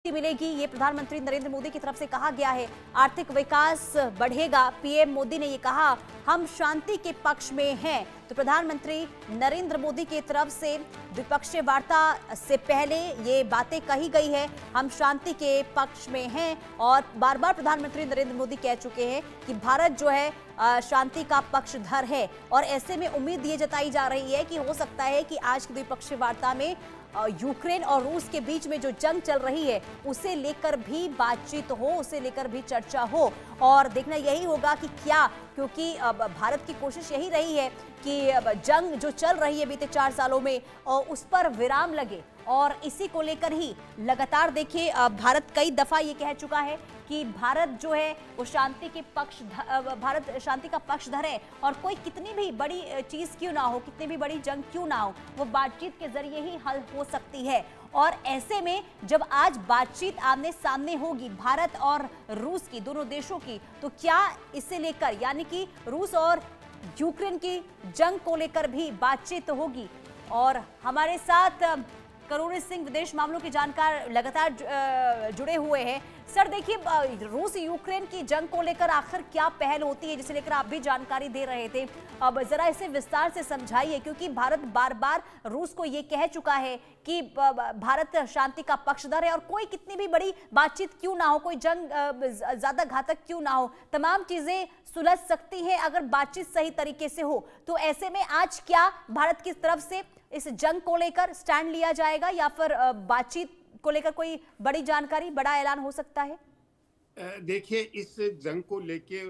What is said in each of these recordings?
मिलेगी, ये प्रधानमंत्री नरेंद्र मोदी की तरफ से कहा गया है। आर्थिक विकास बढ़ेगा, पीएम मोदी ने ये कहा, हम शांति के पक्ष में हैं। तो प्रधानमंत्री नरेंद्र मोदी की तरफ से द्विपक्षीय वार्ता से पहले ये बातें कही गई है, हम शांति के पक्ष में हैं। और बार बार प्रधानमंत्री नरेंद्र मोदी कह चुके हैं कि भारत जो है शांति का पक्षधर है। और ऐसे में उम्मीद ये जताई जा रही है कि हो सकता है कि आज की द्विपक्षीय वार्ता में यूक्रेन और रूस के बीच में जो जंग चल रही है उसे लेकर भी बातचीत हो, उसे लेकर भी चर्चा हो। और देखना यही होगा कि क्या, क्योंकि भारत की कोशिश यही रही है कि जंग जो चल रही है बीते 4 सालों में और उस पर विराम लगे। और इसी को लेकर ही लगातार देखिए भारत कई दफा ये कह चुका है कि भारत जो है वो भारत शांति का पक्षधर है। और कोई कितनी भी बड़ी चीज क्यों ना हो, कितनी भी बड़ी जंग क्यों ना हो, वो बातचीत के जरिए ही हल हो सकती है। और ऐसे में जब आज बातचीत आमने सामने होगी भारत और रूस की, दोनों देशों की, तो क्या इसे लेकर यानी कि रूस और यूक्रेन की जंग को लेकर भी बातचीत होगी। और हमारे साथ करुणी सिंह विदेश मामलों के जानकार लगातार जुड़े हुए हैं। सर देखिए, रूस यूक्रेन की जंग को लेकर आखिर क्या पहल होती है, जिसे लेकर आप भी जानकारी दे रहे थे। अब जरा इसे विस्तार से समझाइए, क्योंकि भारत बार बार रूस को ये कह चुका है कि भारत शांति का पक्षधर है और कोई कितनी भी बड़ी बातचीत क्यों ना हो, कोई जंग ज्यादा घातक क्यों ना हो, तमाम चीजें सुलझ सकती है अगर बातचीत सही तरीके से हो। तो ऐसे में आज क्या भारत की तरफ से इस जंग को लेकर स्टैंड लिया जाएगा या फिर बातचीत को लेकर कोई बड़ी जानकारी, बड़ा ऐलान हो सकता है? देखिए, इस जंग को लेके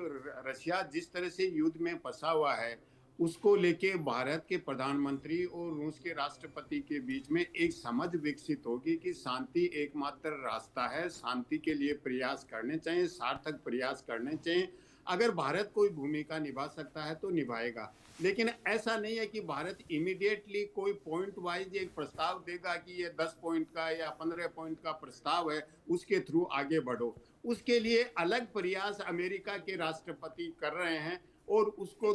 रशिया जिस तरह से युद्ध में फंसा हुआ है, उसको लेके भारत के प्रधानमंत्री और रूस के राष्ट्रपति के बीच में एक समझ विकसित होगी कि शांति एकमात्र रास्ता है। शांति के लिए प्रयास करने चाहिए, सार्थक प्रयास करने चाहिए। अगर भारत कोई भूमिका निभा सकता है तो निभाएगा, लेकिन ऐसा नहीं है कि भारत इमीडिएटली कोई पॉइंट वाइज एक प्रस्ताव देगा कि ये 10 पॉइंट का या 15 पॉइंट का प्रस्ताव है, उसके थ्रू आगे बढ़ो। उसके लिए अलग प्रयास अमेरिका के राष्ट्रपति कर रहे हैं और उसको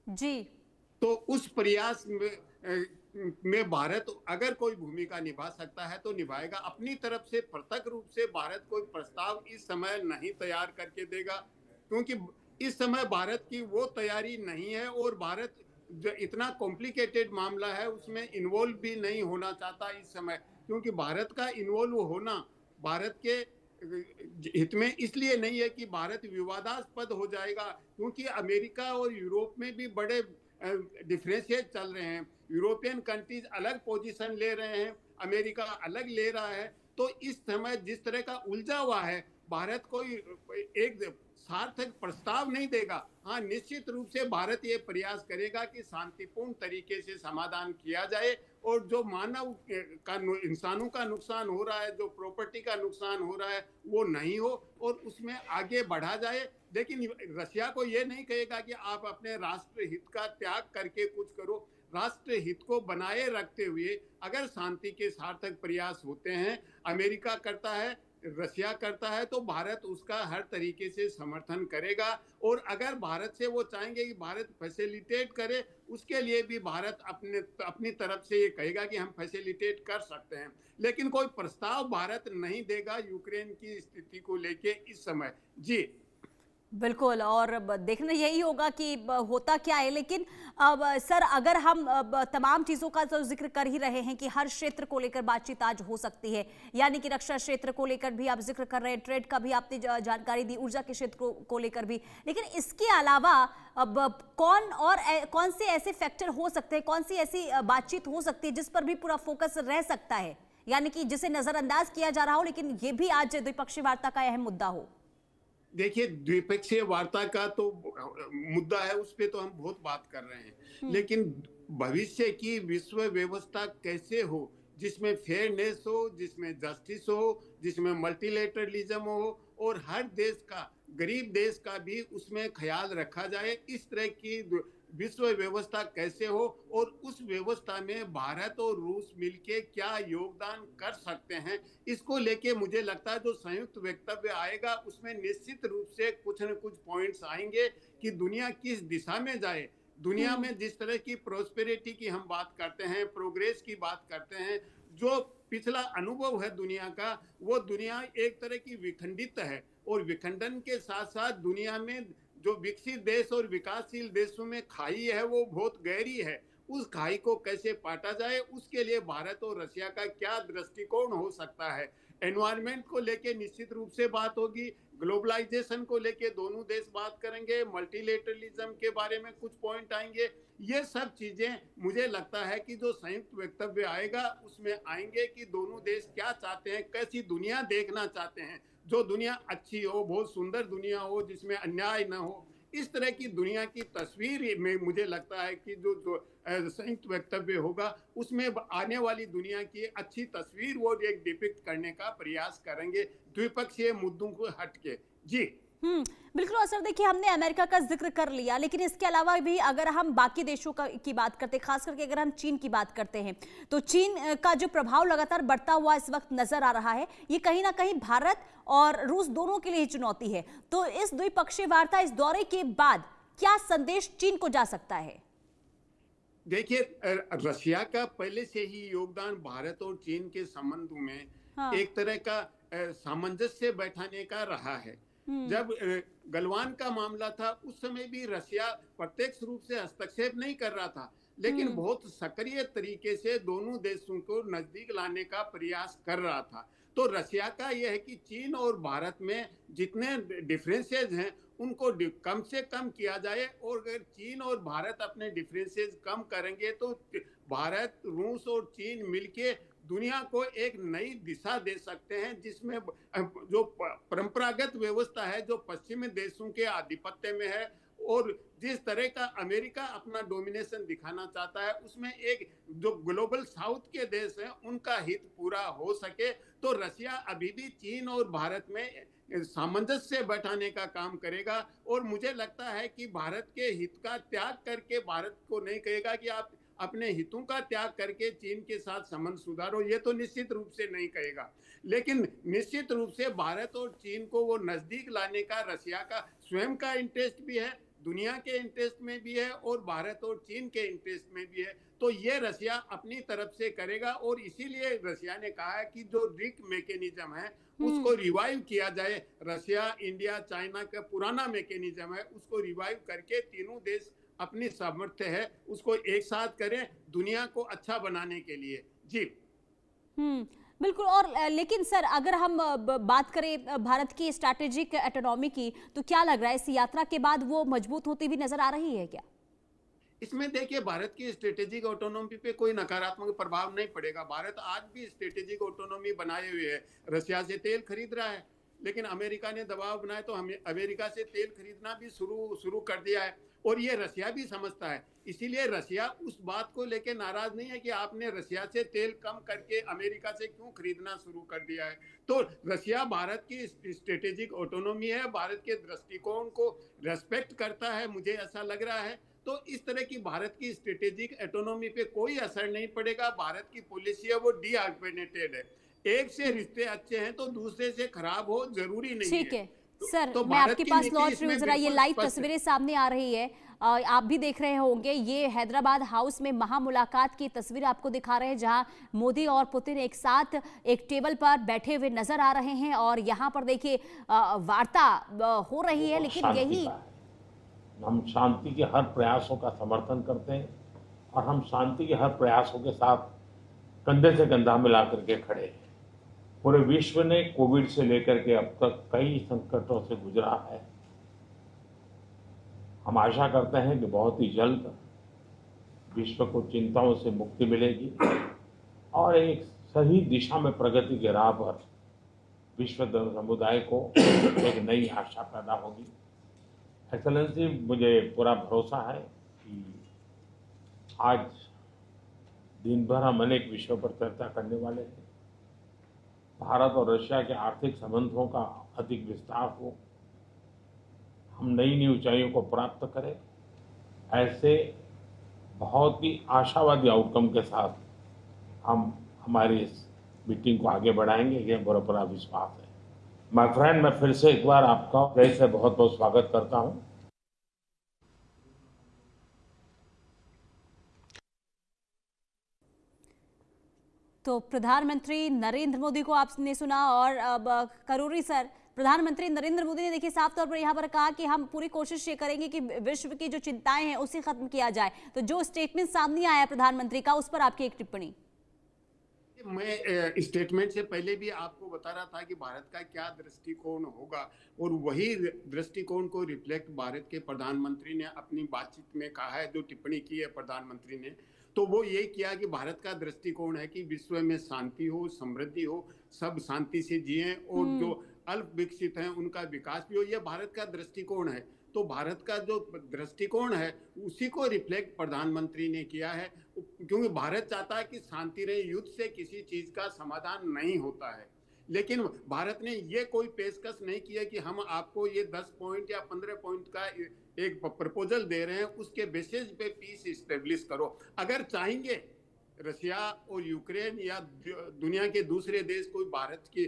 जी, तो उस प्रयास में भारत अगर कोई भूमिका निभा सकता है तो निभाएगा। अपनी तरफ से प्रत्यक्ष रूप से भारत कोई प्रस्ताव इस समय नहीं तैयार करके देगा, क्योंकि इस समय भारत की वो तैयारी नहीं है और भारत जो इतना कॉम्प्लिकेटेड मामला है उसमें इन्वॉल्व भी नहीं होना चाहता इस समय, क्योंकि भारत का इन्वॉल्व होना भारत के हित में इसलिए नहीं है कि भारत विवादास्पद हो जाएगा, क्योंकि अमेरिका और यूरोप में भी बड़े डिफरेंशिएट चल रहे हैं। यूरोपियन कंट्रीज अलग पोजीशन ले रहे हैं, अमेरिका अलग ले रहा है। तो इस समय जिस तरह का उलझा हुआ है, भारत कोई एक सार्थक प्रस्ताव नहीं देगा। हाँ, निश्चित रूप से भारत ये प्रयास करेगा कि शांतिपूर्ण तरीके से समाधान किया जाए और जो मानव का इंसानों का नुकसान हो रहा है, जो प्रॉपर्टी का नुकसान हो रहा है, वो नहीं हो और उसमें आगे बढ़ा जाए। लेकिन रशिया को ये नहीं कहेगा कि आप अपने राष्ट्र हित का त्याग करके कुछ करो। राष्ट्र हित को बनाए रखते हुए अगर शांति के सार्थक प्रयास होते हैं, अमेरिका करता है, रशिया करता है, तो भारत उसका हर तरीके से समर्थन करेगा। और अगर भारत से वो चाहेंगे कि भारत फैसिलिटेट करे, उसके लिए भी भारत अपनी तरफ से ये कहेगा कि हम फैसिलिटेट कर सकते हैं। लेकिन कोई प्रस्ताव भारत नहीं देगा यूक्रेन की स्थिति को लेके इस समय। जी बिल्कुल। और देखना यही होगा कि होता क्या है। लेकिन अब सर, अगर हम तमाम चीज़ों का तो जिक्र कर ही रहे हैं कि हर क्षेत्र को लेकर बातचीत आज हो सकती है, यानी कि रक्षा क्षेत्र को लेकर भी आप जिक्र कर रहे हैं, ट्रेड का भी आपने जानकारी दी, ऊर्जा के क्षेत्र को लेकर भी। लेकिन इसके अलावा अब कौन से ऐसे फैक्टर हो सकते हैं, कौन सी ऐसी बातचीत हो सकती है जिस पर भी पूरा फोकस रह सकता है, यानी कि जिसे नजरअंदाज किया जा रहा हो लेकिन ये भी आज द्विपक्षीय वार्ता का अहम मुद्दा हो? देखिए, द्विपक्षीय वार्ता का तो मुद्दा है, उस पर तो हम बहुत बात कर रहे हैं, लेकिन भविष्य की विश्व व्यवस्था कैसे हो, जिसमें फेयरनेस हो, जिसमें जस्टिस हो, जिसमें मल्टीलेटरलिज्म हो और हर देश का, गरीब देश का भी उसमें ख्याल रखा जाए, इस तरह की विश्व व्यवस्था कैसे हो और उस व्यवस्था में भारत और रूस मिलके क्या योगदान कर सकते हैं, इसको लेके मुझे लगता है जो संयुक्त वक्तव्य आएगा उसमें निश्चित रूप से कुछ न कुछ पॉइंट्स आएंगे कि दुनिया किस दिशा में जाए। दुनिया में जिस तरह की प्रोस्पेरिटी की हम बात करते हैं, प्रोग्रेस की बात करते हैं, जो पिछला अनुभव है दुनिया का, वो दुनिया एक तरह की विखंडित है, और विखंडन के साथ साथ दुनिया में जो विकसित देश और विकासशील देशों में खाई है वो बहुत गहरी है। उस खाई को कैसे पाटा जाए, उसके लिए भारत और रशिया का क्या दृष्टिकोण हो सकता है। एनवायरमेंट को लेके निश्चित रूप से बात होगी, ग्लोबलाइजेशन को लेके दोनों देश बात करेंगे, मल्टीलेटरलिज्म के बारे में कुछ पॉइंट आएंगे। ये सब चीजें मुझे लगता है कि जो संयुक्त वक्तव्य आएगा उसमें आएंगे कि दोनों देश क्या चाहते हैं, कैसी दुनिया देखना चाहते हैं। जो दुनिया अच्छी हो, बहुत सुंदर दुनिया हो, जिसमें अन्याय न हो, इस तरह की दुनिया की तस्वीर में मुझे लगता है कि जो जो संयुक्त वक्तव्य होगा उसमें आने वाली दुनिया की अच्छी तस्वीर वो एक डिपिक्ट करने का प्रयास करेंगे, द्विपक्षीय मुद्दों को हटके। जी बिल्कुल। और सर देखिए, हमने अमेरिका का जिक्र कर लिया, लेकिन इसके अलावा भी अगर हम बाकी देशों की बात करते हैं, खास करके अगर हम चीन की बात करते हैं, तो चीन का जो प्रभाव लगातार बढ़ता हुआ इस वक्त नजर आ रहा है, ये कहीं ना कहीं भारत और रूस दोनों के लिए चुनौती है। तो इस द्विपक्षीय वार्ता, इस दौरे के बाद क्या संदेश चीन को जा सकता है? देखिए, रशिया का पहले से ही योगदान भारत और चीन के संबंधों में हाँ। एक तरह का सामंजस्य बैठाने का रहा है। जब गलवान का मामला था उस समय भी रशिया प्रत्यक्ष रूप से हस्तक्षेप नहीं कर रहा था, लेकिन बहुत सक्रिय तरीके से दोनों देशों को नजदीक लाने का प्रयास कर रहा था। तो रशिया का यह है कि चीन और भारत में जितने डिफरेंसेस हैं उनको कम से कम किया जाए, और अगर चीन और भारत अपने डिफरेंसेस कम करेंगे तो भारत, रूस और चीन मिलके दुनिया को एक नई दिशा दे सकते हैं, जिसमें जो परंपरागत व्यवस्था है जो पश्चिमी देशों के आधिपत्य में है और जिस तरह का अमेरिका अपना डोमिनेशन दिखाना चाहता है, उसमें एक जो ग्लोबल साउथ के देश हैं उनका हित पूरा हो सके, तो रशिया अभी भी चीन और भारत में सामंजस्य बैठाने का काम करेगा। और मुझे लगता है कि भारत के हित का त्याग करके, भारत को नहीं कहेगा कि आप अपने हितों का त्याग करके चीन के साथ संबंध सुधारो, ये तो निश्चित रूप से नहीं कहेगा, लेकिन निश्चित रूप से भारत और चीन को वो नजदीक लाने का रशिया का स्वयं का इंटरेस्ट भी है, दुनिया के इंटरेस्ट में भी है और भारत और चीन के इंटरेस्ट में भी है। तो ये रशिया अपनी तरफ से करेगा, और इसीलिए रशिया ने कहा है कि जो रिक मैकेनिज्म है उसको रिवाइव किया जाए। रशिया, इंडिया, चाइना का पुराना मैकेनिज्म है, उसको रिवाइव करके तीनों देश अपनी सामर्थ्य है उसको एक साथ करें दुनिया को अच्छा बनाने के लिए। जी बिल्कुल। और लेकिन सर, अगर हम बात करें भारत की स्ट्रैटेजिक ऑटोनॉमी की, तो क्या लग रहा है इस यात्रा के बाद वो मजबूत होती हुई नजर आ रही है क्या? इसमें देखिए, भारत की स्ट्रेटेजिक ऑटोनॉमी पे कोई नकारात्मक प्रभाव नहीं पड़ेगा। भारत आज भी स्ट्रेटेजिक ऑटोनॉमी बनाए हुए है, रशिया से तेल खरीद रहा है, लेकिन अमेरिका ने दबाव बनाया तो हमें अमेरिका से तेल खरीदना भी शुरू कर दिया है, और ये रशिया भी समझता है। इसीलिए रशिया उस बात को लेकर नाराज नहीं है कि आपने रशिया से तेल कम करके अमेरिका से क्यों खरीदना शुरू कर दिया है। तो रशिया भारत की स्ट्रेटेजिक ऑटोनॉमी है, भारत के दृष्टिकोण को रेस्पेक्ट करता है, मुझे ऐसा लग रहा है। तो इस तरह की भारत की स्ट्रेटेजिक ऑटोनॉमी पे कोई असर नहीं पड़ेगा। भारत की पॉलिसी है वो डीआर्गुमेंटेड है, एक से रिश्ते अच्छे हैं तो दूसरे से खराब हो जरूरी नहीं है। ठीक है सर, तो मैं आपके पास लौट रही हूँ। जरा ये लाइव स्पष्ट है। तस्वीरें सामने आ रही है, आप भी देख रहे होंगे। ये हैदराबाद हाउस में महामुलाकात की तस्वीर आपको दिखा रहे हैं, जहां मोदी और पुतिन एक साथ एक टेबल पर बैठे हुए नजर आ रहे हैं, और यहाँ पर देखिए वार्ता हो रही है। लेकिन यही हम शांति के हर प्रयासों का समर्थन करते हैं, और हम शांति के हर प्रयासों के साथ कंधे से कंधा मिला करके खड़े हैं। पूरे विश्व ने कोविड से लेकर के अब तक कई संकटों से गुजरा है। हम आशा करते हैं कि बहुत ही जल्द विश्व को चिंताओं से मुक्ति मिलेगी और एक सही दिशा में प्रगति के राह पर विश्व समुदाय को एक नई आशा पैदा होगी। एक्सेलेंसी, मुझे पूरा भरोसा है कि आज दिन भर हम अनेक विषयों पर चर्चा करने वाले हैं। भारत और रशिया के आर्थिक संबंधों का अधिक विस्तार हो, हम नई ऊंचाइयों को प्राप्त करें, ऐसे बहुत ही आशावादी आउटकम के साथ हम हमारी इस मीटिंग को आगे बढ़ाएंगे, ये मेरा पूरा विश्वास है। माय फ्रेंड, मैं फिर से एक बार आपका हृदय से बहुत बहुत स्वागत करता हूं। तो प्रधानमंत्री नरेंद्र मोदी को आपने सुना और अब करूरी सर, प्रधानमंत्री नरेंद्र मोदी ने देखिए साफ तौर पर यहाँ पर कहा कि हम पूरी कोशिश ये करेंगे कि विश्व की जो चिंताएं हैं उसे खत्म किया जाए। तो जो स्टेटमेंट सामने आया प्रधानमंत्री का, उस पर आपकी एक टिप्पणी। मैं स्टेटमेंट से पहले भी आपको बता रहा था कि भारत का क्या दृष्टिकोण होगा, और वही दृष्टिकोण को रिफ्लेक्ट भारत के प्रधानमंत्री ने अपनी बातचीत में कहा है। जो टिप्पणी की है प्रधानमंत्री ने, तो वो ये किया कि भारत का दृष्टिकोण है कि विश्व में शांति हो, समृद्धि हो, सब शांति से जिएं, और जो अल्प विकसित हैं उनका विकास भी हो। यह भारत का दृष्टिकोण है। तो भारत का जो दृष्टिकोण है उसी को रिफ्लेक्ट प्रधानमंत्री ने किया है, क्योंकि भारत चाहता है कि शांति रहे। युद्ध से किसी चीज का समाधान नहीं होता है, लेकिन भारत ने ये कोई पेशकश नहीं किया कि हम आपको ये 10 पॉइंट या 15 पॉइंट का एक प्रपोजल दे रहे हैं, उसके बेसिस पे पीस इस्टेब्लिश करो। अगर चाहेंगे रशिया और यूक्रेन या दुनिया के दूसरे देश कोई भारत की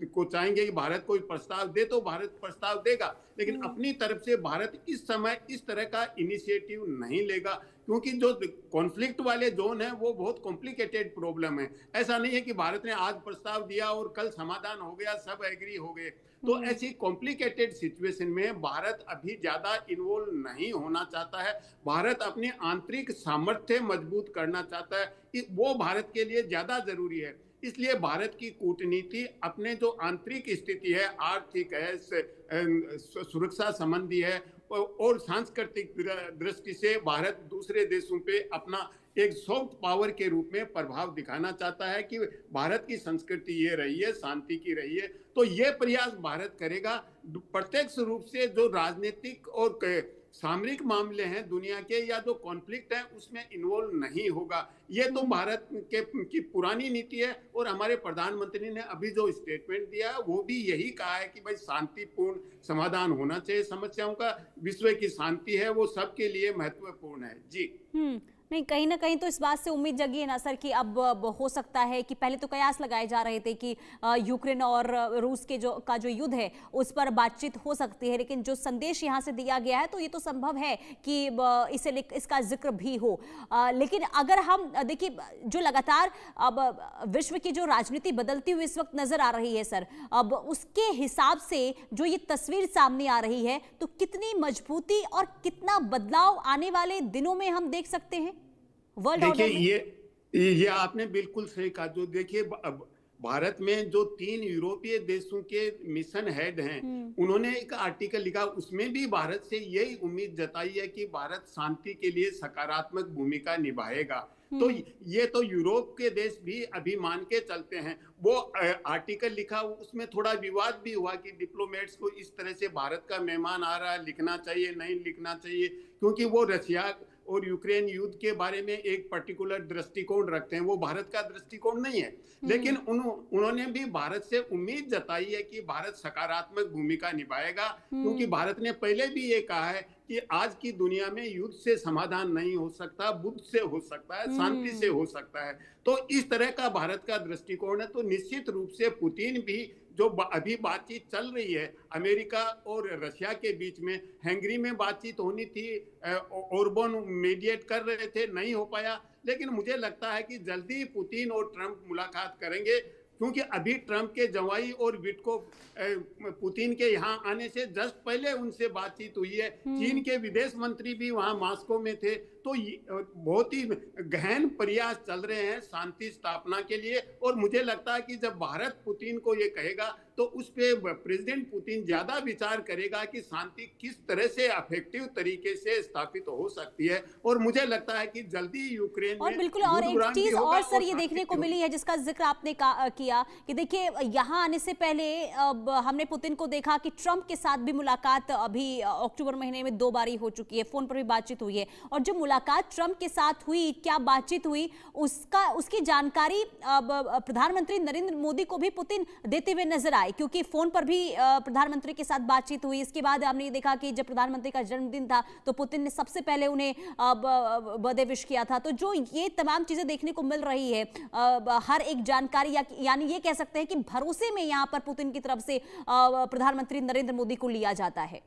को चाहेंगे कि भारत कोई प्रस्ताव दे, तो भारत प्रस्ताव देगा, लेकिन अपनी तरफ से भारत इस समय इस तरह का इनिशिएटिव नहीं लेगा, क्योंकि जो कॉन्फ्लिक्ट वाले जोन है वो बहुत कॉम्प्लिकेटेड प्रॉब्लम है। ऐसा नहीं है कि भारत ने आज प्रस्ताव दिया और कल समाधान हो गया, सब एग्री हो गए। तो ऐसी कॉम्प्लिकेटेड सिचुएशन में भारत अभी ज्यादा इन्वॉल्व नहीं होना चाहता है। भारत अपनी आंतरिक सामर्थ्य मजबूत करना चाहता है, वो भारत के लिए ज्यादा जरूरी है। इसलिए भारत की कूटनीति अपने जो आंतरिक स्थिति है, आर्थिक है, सुरक्षा संबंधी है और सांस्कृतिक दृष्टि से भारत दूसरे देशों पे अपना एक सॉफ्ट पावर के रूप में प्रभाव दिखाना चाहता है कि भारत की संस्कृति ये रही है, शांति की रही है। तो ये प्रयास भारत करेगा। प्रत्यक्ष रूप से जो राजनीतिक और सामरिक मामले हैं दुनिया के या जो कॉन्फ्लिक्ट है उसमें इन्वॉल्व नहीं होगा। ये तो भारत की पुरानी नीति है, और हमारे प्रधानमंत्री ने अभी जो स्टेटमेंट दिया वो भी यही कहा है कि भाई शांतिपूर्ण समाधान होना चाहिए समस्याओं का। विश्व की शांति है वो सबके लिए महत्वपूर्ण है। जी नहीं, कहीं ना कहीं तो इस बात से उम्मीद जगी है ना सर कि अब हो सकता है कि पहले तो कयास लगाए जा रहे थे कि यूक्रेन और रूस के जो युद्ध है उस पर बातचीत हो सकती है, लेकिन जो संदेश यहाँ से दिया गया है तो ये तो संभव है कि इसका जिक्र भी हो। लेकिन अगर हम देखिए जो लगातार अब विश्व की जो राजनीति बदलती हुई इस वक्त नजर आ रही है सर, अब उसके हिसाब से जो ये तस्वीर सामने आ रही है, तो कितनी मजबूती और कितना बदलाव आने वाले दिनों में हम देख सकते हैं वर्ल्ड ऑर्डर में? देखिए ये आपने बिल्कुल सही कहा। जो देखिए भारत में जो 3 यूरोपीय देशों के मिशन हेड हैं, उन्होंने एक आर्टिकल लिखा, उसमें भी भारत से यही उम्मीद जताई है कि भारत शांति के लिए सकारात्मक भूमिका निभाएगा। तो ये तो यूरोप के देश भी अभी मान के चलते हैं। वो आर्टिकल लिखा, उसमें थोड़ा विवाद भी हुआ कि डिप्लोमेट्स को इस तरह से भारत का मेहमान आ रहा है, लिखना चाहिए नहीं लिखना चाहिए, क्योंकि वो रशिया और यूक्रेन युद्ध के बारे में एक पर्टिकुलर दृष्टिकोण रखते हैं, वो भारत का दृष्टिकोण नहीं है। लेकिन उन्होंने भी भारत से उम्मीद जताई है कि भारत सकारात्मक भूमिका निभाएगा, क्योंकि भारत ने पहले भी ये कहा है कि आज की दुनिया में युद्ध से समाधान नहीं हो सकता, बुद्ध से हो सकता है, शांति से हो सकता है। तो इस तरह का भारत का दृष्टिकोण है। तो निश्चित रूप से पुतिन भी, जो अभी बातचीत चल रही है अमेरिका और रशिया के बीच में, हंगरी में बातचीत होनी थी, ओरबान मीडिएट कर रहे थे, नहीं हो पाया। लेकिन मुझे लगता है कि जल्दी पुतिन और ट्रंप मुलाकात करेंगे, क्योंकि अभी ट्रंप के जवाई और विटको पुतिन के यहाँ आने से जस्ट पहले उनसे बातचीत हुई है। चीन के विदेश मंत्री भी वहाँ मॉस्को में थे। तो बहुत ही गहन प्रयास चल रहे हैं शांति स्थापना के लिए। और मुझे लगता है कि जब भारत पुतिन को ये कहेगा तो उस पर प्रेसिडेंट पुतिन ज्यादा विचार करेगा कि शांति किस तरह से इफेक्टिव तरीके से स्थापित हो सकती है। और मुझे लगता है कि जल्दी यूक्रेन और बिल्कुल, और एक चीज और सर ये देखने को मिली है जिसका जिक्र आपने किया कि देखिए यहाँ आने से पहले हमने पुतिन को देखा कि ट्रंप के साथ भी मुलाकात अभी अक्टूबर महीने में 2 बारी हो चुकी है, फोन पर भी बातचीत हुई है। और जो मुलाकात ट्रंप के साथ हुई, क्या बातचीत हुई, उसकी जानकारी प्रधानमंत्री नरेंद्र मोदी को भी पुतिन देते हुए नजर आए, क्योंकि फोन पर भी प्रधानमंत्री के साथ बातचीत हुई। इसके बाद हमने देखा कि जब प्रधानमंत्री का जन्मदिन था तो पुतिन ने सबसे पहले उन्हें बर्थडे विश किया था। तो जो ये तमाम चीजें देखने को मिल रही है, हर एक जानकारी, यानी ये कह सकते हैं कि भरोसे में यहाँ पर पुतिन की तरफ से प्रधानमंत्री नरेंद्र मोदी को लिया जाता है।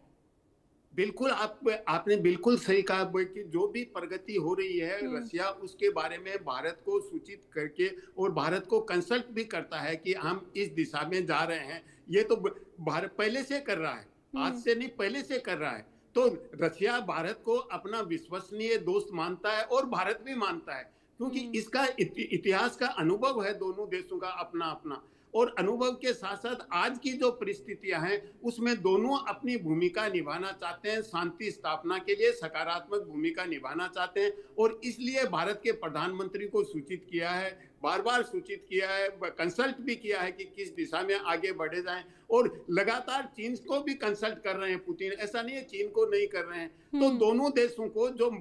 बिल्कुल आपने बिल्कुल सही कहा कि जो भी प्रगति हो रही है रशिया उसके बारे में भारत को सूचित करके और भारत को कंसल्ट भी करता है कि हम इस दिशा में जा रहे हैं। ये तो भारत पहले से कर रहा है, आज से नहीं, पहले से कर रहा है। तो रशिया भारत को अपना विश्वसनीय दोस्त मानता है और भारत भी मानता है, क्योंकि इसका इतिहास का अनुभव है दोनों देशों का अपना अपना। और अनुभव के साथ साथ आज की जो परिस्थितियां हैं उसमें दोनों अपनी भूमिका निभाना चाहते हैं, शांति स्थापना के लिए सकारात्मक भूमिका निभाना चाहते हैं। और इसलिए भारत के प्रधानमंत्री को सूचित किया है, बार बार सूचित किया है, कंसल्ट भी किया है कि किस दिशा में आगे बढ़े जाएं। और लगातार चीन को भी कंसल्ट कर रहे हैं पुतिन, ऐसा नहीं है चीन को नहीं कर रहे हैं। तो दोनों देशों को, जो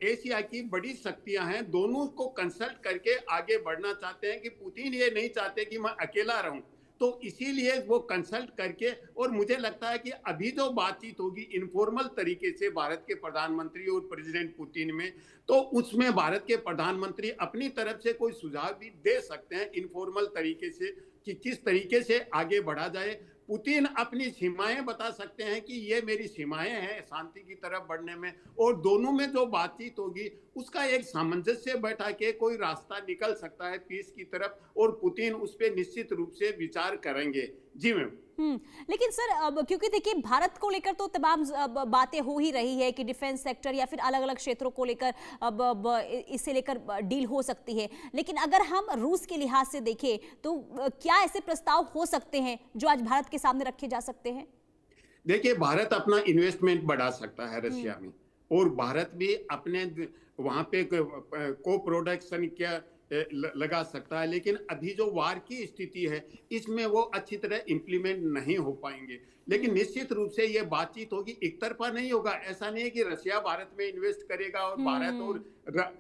एशिया की बड़ी शक्तियां हैं, दोनों को कंसल्ट करके आगे बढ़ना चाहते हैं कि पुतिन ये नहीं चाहते कि मैं अकेला रहूं। तो इसीलिए वो कंसल्ट करके, और मुझे लगता है कि अभी जो बातचीत होगी इनफॉर्मल तरीके से भारत के प्रधानमंत्री और प्रेसिडेंट पुतिन में, तो उसमें भारत के प्रधानमंत्री अपनी तरफ से कोई सुझाव भी दे सकते हैं इनफॉर्मल तरीके से कि किस तरीके से आगे बढ़ा जाए। पुतिन अपनी सीमाएं बता सकते हैं कि ये मेरी सीमाएं हैं शांति की तरफ बढ़ने में, और दोनों में जो बातचीत होगी उसका एक सामंजस्य बैठा के कोई रास्ता निकल सकता है पीस की तरफ, और पुतिन उस पर निश्चित रूप से विचार करेंगे। जी मैम। लेकिन सर, अब क्योंकि देखिए भारत को लेकर तो तमाम बातें हो ही रही है कि डिफेंस सेक्टर या फिर अलग अलग क्षेत्रों को लेकर अब इससे लेकर डील हो सकती है, लेकिन अगर हम रूस के लिहाज से देखें तो क्या ऐसे प्रस्ताव हो सकते हैं जो आज भारत के सामने रखे जा सकते हैं? देखिए, भारत अपना इन्वेस्टमेंट बढ़ा सकता है रशिया में, और भारत भी अपने वहां पे को प्रोडक्शन क्या लगा सकता है। लेकिन अभी जो वार की स्थिति है इसमें वो अच्छी तरह इंप्लीमेंट नहीं हो पाएंगे। लेकिन निश्चित रूप से ये बातचीत होगी, एक तरफा नहीं होगा। ऐसा नहीं है कि रशिया भारत में इन्वेस्ट करेगा और भारत और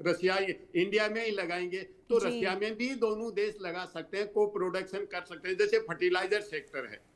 रशिया इंडिया में ही लगाएंगे। तो रशिया में भी दोनों देश लगा सकते हैं, को प्रोडक्शन कर सकते हैं। जैसे फर्टिलाइजर सेक्टर है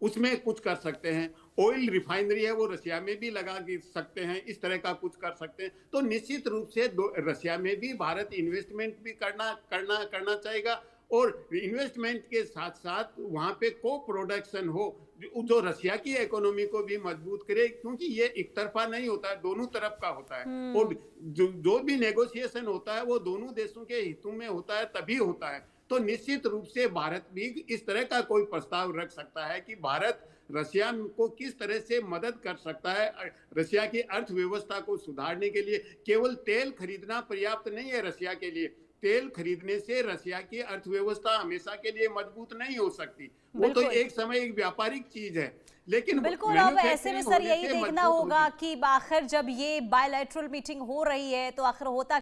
उसमें कुछ कर सकते हैं, ऑयल रिफाइनरी है वो रशिया में भी लगा सकते हैं, इस तरह का कुछ कर सकते हैं। तो निश्चित रूप से रशिया में भी भारत इन्वेस्टमेंट भी करना चाहेगा, और इन्वेस्टमेंट के साथ साथ वहां पे को प्रोडक्शन हो जो रशिया की इकोनॉमी को भी मजबूत करे, क्योंकि ये एक तरफा नहीं होता है, दोनों तरफ का होता है। और जो भी नेगोशिएशन होता है वो दोनों देशों के हितों में होता है, तभी होता है। तो निश्चित रूप से भारत भी इस तरह का कोई प्रस्ताव रख सकता है कि भारत रशिया को किस तरह से मदद कर सकता है। रशिया की अर्थव्यवस्था को सुधारने के लिए केवल तेल खरीदना पर्याप्त नहीं है रशिया के लिए। तेल खरीदने से रशिया की अर्थव्यवस्था हमेशा के लिए मजबूत नहीं हो सकती, वो तो एक समय एक व्यापारिक चीज है। लेकिन बिल्कुल, अब ऐसे में सर यही देखना होगा कि आखिर जब ये बायलैटरल मीटिंग हो रही है तो आखिर होता